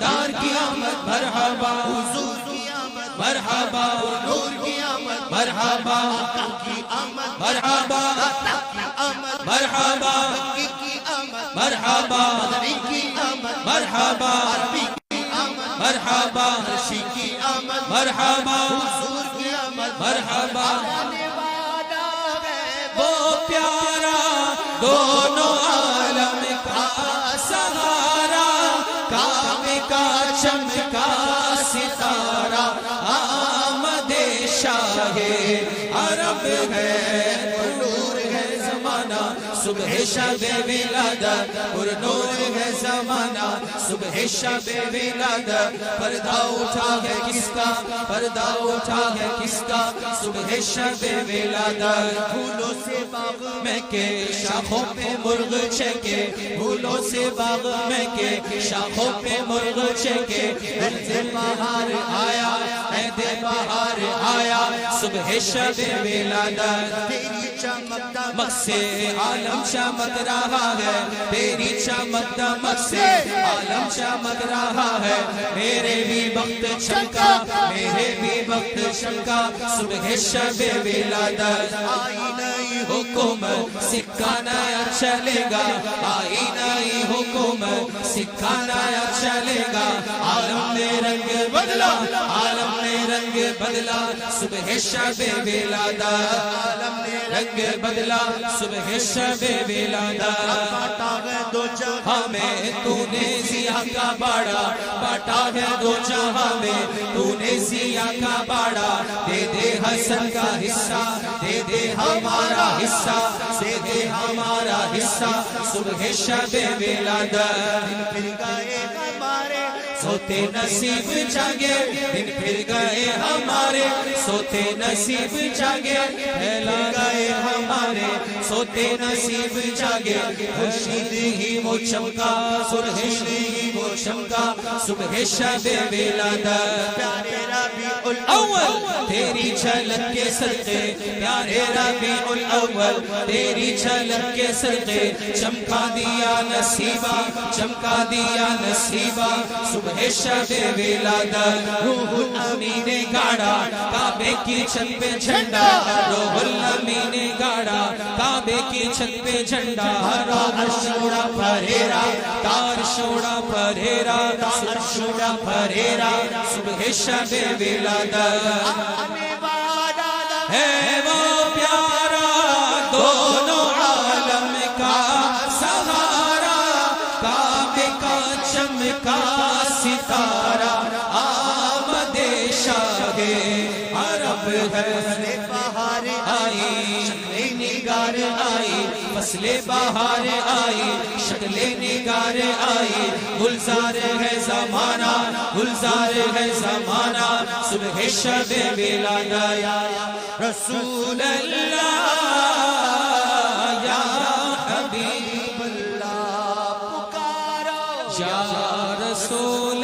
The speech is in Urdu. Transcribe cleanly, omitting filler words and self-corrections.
دار کی آمد مرحبا حضور کی آمد مرحبا نور کی آمد مرحبا کی آمد مرحبا مرحبا کی آمد مرحبا کی آمد مرحبا مرحبا عرشی کی آمد مرحبا حضور کی آمد مرحبا وہ پیارا دونوں عالم کا سہارا کعبے کا چمکا ستارہ آمد شاہ عرب ہے نور ہے زمانہ صبح شب ولادت پر نور ہے زمانہ صبح شب ولادت پردہ اٹھا ہے کس کا پردہ اٹھا ہے کس کا صبح شب ولادت پھولوں سے باغ میں کے شاخوں پہ مرغ چھکے پھولوں سے باغ میں کے شاخوں پہ مرغ چھکے عید بہار آیا عید بہار آیا صبح شب ولادت تیری چمک دمک سے عالم چمک رہا ہے تیری چمک دمک سے عالم چمک رہا ہے میرے بھی وقت چمکا میرے بھی وقت چمکا صبح شب ولادت آئی نئی حکومت سکہ نیا چلے گا آئی نئی حکومت سکہ نیا چلے گا عالم نے رنگ بدلا عالم نے رنگ بدلا صبح شب ولادت عالم نے رنگ بدلا صبح شب ولادت باٹا ہے دو جہاں میں تو نے ضیاء کا باڑا باٹا ہے دو جہاں میں تو نے ضیاء کا باڑا دے دے حسن کا حصہ دے دے ہمارا حصہ دے دے ہمارا حصہ صبح شب ولادت دن پھر گئے ہمارے سوتے نصیب جاگے دن پھر گئے ہمارے سوتے نصیب جاگے پھیلا گئے ہمارے سوتے نصیب جاگے خورشید ہی وہ چمکا سرخ ہی وہ چمکا صبح شب ولادت پیارے ربیع الاول تیری جھلک کے صدقے پیارے ربیع الاول تیری جھلک کے صدقے چمکا دیا نصیبہ چمکا دیا نصیبہ صبح شب ولادت روح الامین نے گاڑا کعبے کی چھت پہ جھنڈا روح الامین نے گاڑا کعبے کی چھت پہ جھنڈا عرش اڑا پھریرا تار شوڑا پھریرا عرش اڑا پھریرا صبح شب ولادت ہے وہ پیارا دونوں عالم کا سہارا کعبے کا چمکا ستارہ آمد شاہ عرب ہے بہار آئی شکل نگار آئی فصل بہار آئی شکل نگار آئی گلزار ہے زمانہ گلزار ہے زمانہ صبح شب ولادت یا رسول اللہ یا حبیب اللہ پکارو یا رسول